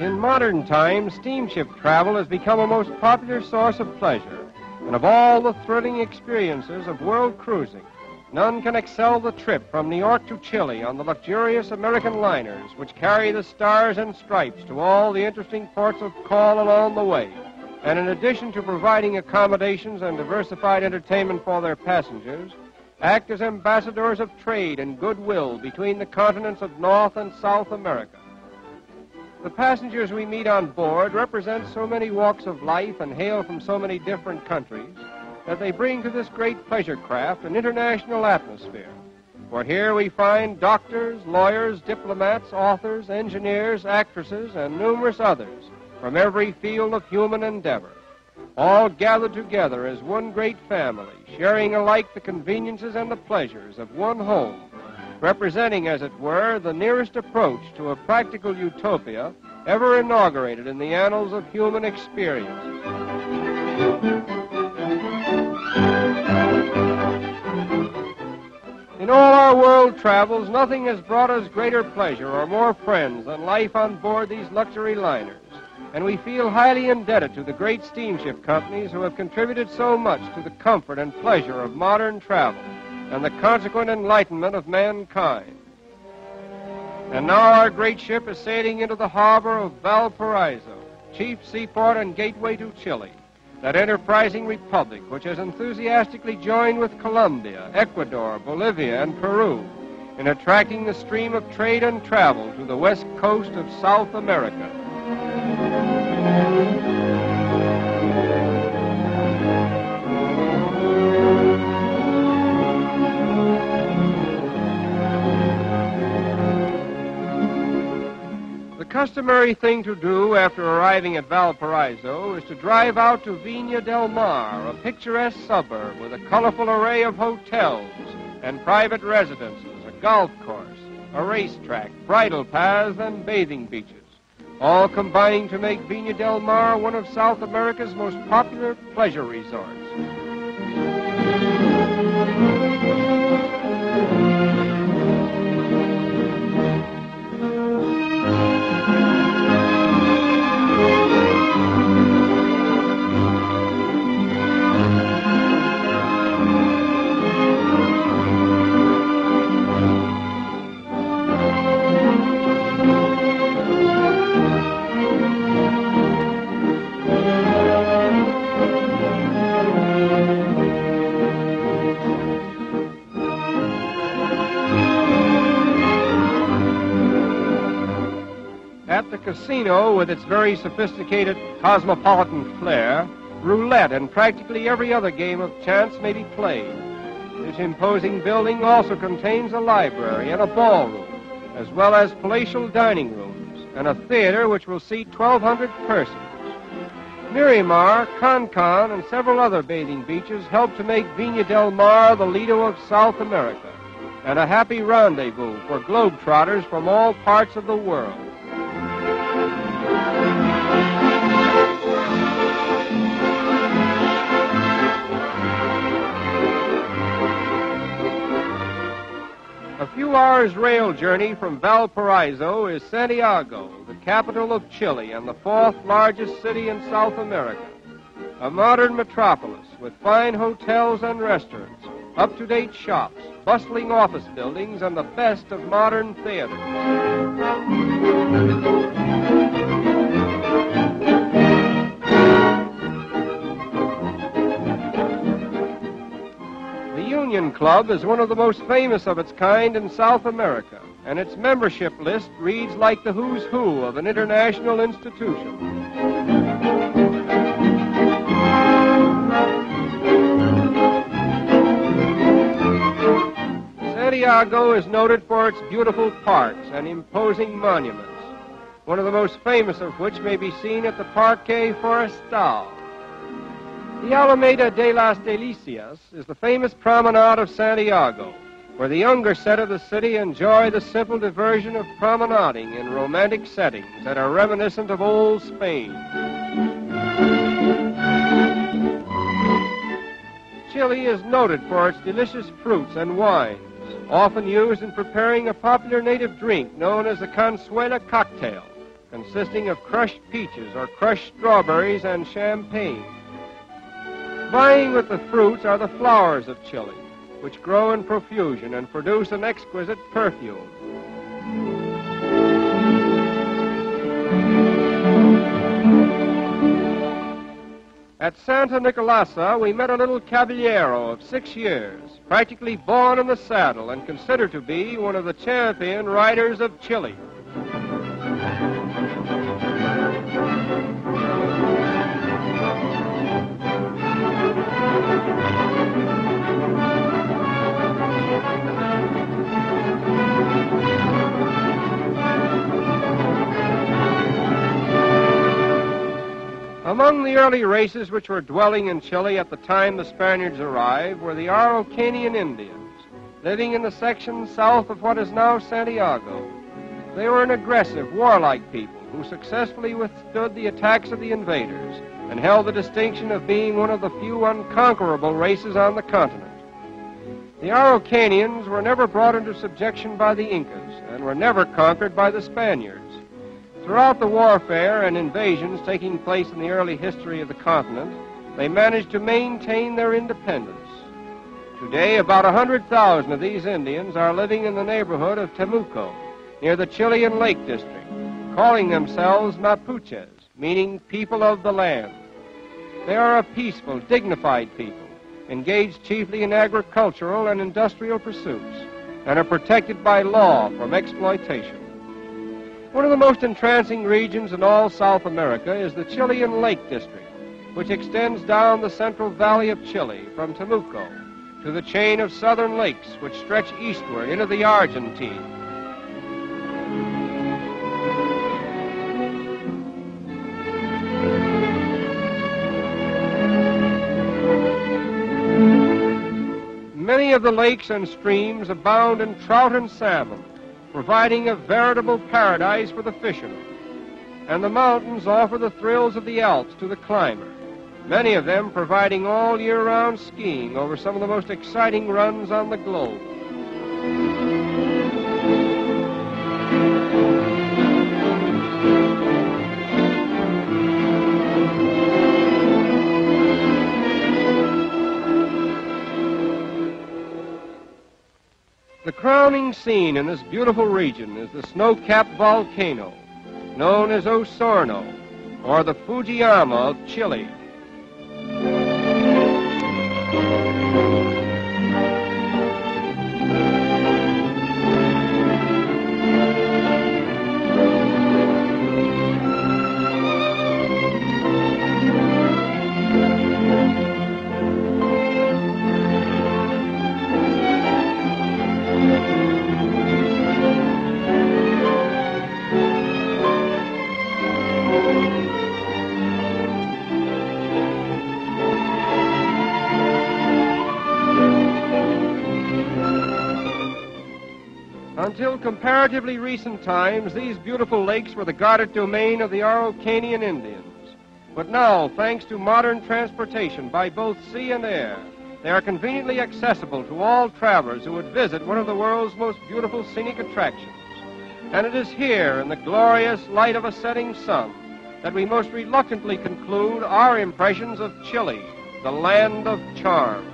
In modern times, steamship travel has become a most popular source of pleasure, and of all the thrilling experiences of world cruising, none can excel the trip from New York to Chile on the luxurious American liners which carry the stars and stripes to all the interesting ports of call along the way. And in addition to providing accommodations and diversified entertainment for their passengers, act as ambassadors of trade and goodwill between the continents of North and South America. The passengers we meet on board represent so many walks of life and hail from so many different countries that they bring to this great pleasure craft an international atmosphere. For here we find doctors, lawyers, diplomats, authors, engineers, actresses, and numerous others from every field of human endeavor, all gathered together as one great family, sharing alike the conveniences and the pleasures of one home, representing, as it were, the nearest approach to a practical utopia ever inaugurated in the annals of human experience. In all our world travels, nothing has brought us greater pleasure or more friends than life on board these luxury liners, and we feel highly indebted to the great steamship companies who have contributed so much to the comfort and pleasure of modern travel and the consequent enlightenment of mankind. And now our great ship is sailing into the harbor of Valparaiso, chief seaport and gateway to Chile, that enterprising republic which has enthusiastically joined with Colombia, Ecuador, Bolivia, and Peru in attracting the stream of trade and travel to the west coast of South America. The customary thing to do after arriving at Valparaiso is to drive out to Viña del Mar, a picturesque suburb with a colorful array of hotels and private residences, a golf course, a racetrack, bridle paths, and bathing beaches, all combining to make Viña del Mar one of South America's most popular pleasure resorts. At the casino, with its very sophisticated cosmopolitan flair, roulette and practically every other game of chance may be played. This imposing building also contains a library and a ballroom, as well as palatial dining rooms and a theater which will seat 1,200 persons. Miramar, Cancun, and several other bathing beaches help to make Viña del Mar the Lido of South America and a happy rendezvous for globetrotters from all parts of the world. A few hours' rail journey from Valparaiso is Santiago, the capital of Chile and the fourth largest city in South America. A modern metropolis with fine hotels and restaurants, up-to-date shops, bustling office buildings, and the best of modern theaters. The Union Club is one of the most famous of its kind in South America, and its membership list reads like the who's who of an international institution. Santiago is noted for its beautiful parks and imposing monuments, one of the most famous of which may be seen at the Parque Forestal. The Alameda de las Delicias is the famous promenade of Santiago, where the younger set of the city enjoy the simple diversion of promenading in romantic settings that are reminiscent of old Spain. Chile is noted for its delicious fruits and wines, often used in preparing a popular native drink known as the Consuela cocktail, consisting of crushed peaches or crushed strawberries and champagne. Vying with the fruits are the flowers of Chile, which grow in profusion and produce an exquisite perfume. At Santa Nicolasa, we met a little caballero of 6 years, practically born in the saddle and considered to be one of the champion riders of Chile. Among the early races which were dwelling in Chile at the time the Spaniards arrived were the Araucanian Indians, living in the section south of what is now Santiago. They were an aggressive, warlike people who successfully withstood the attacks of the invaders and held the distinction of being one of the few unconquerable races on the continent. The Araucanians were never brought into subjection by the Incas and were never conquered by the Spaniards. Throughout the warfare and invasions taking place in the early history of the continent, they managed to maintain their independence. Today, about 100,000 of these Indians are living in the neighborhood of Temuco, near the Chilean Lake District, calling themselves Mapuches, meaning people of the land. They are a peaceful, dignified people, engaged chiefly in agricultural and industrial pursuits, and are protected by law from exploitation. One of the most entrancing regions in all South America is the Chilean Lake District, which extends down the central valley of Chile from Temuco to the chain of southern lakes which stretch eastward into the Argentine. Many of the lakes and streams abound in trout and salmon, providing a veritable paradise for the fishermen. And the mountains offer the thrills of the Alps to the climber, many of them providing all year-round skiing over some of the most exciting runs on the globe. The crowning scene in this beautiful region is the snow-capped volcano, known as Osorno, or the Fujiyama of Chile. Until comparatively recent times, these beautiful lakes were the guarded domain of the Araucanian Indians. But now, thanks to modern transportation by both sea and air, they are conveniently accessible to all travelers who would visit one of the world's most beautiful scenic attractions. And it is here, in the glorious light of a setting sun, that we most reluctantly conclude our impressions of Chile, the land of charm.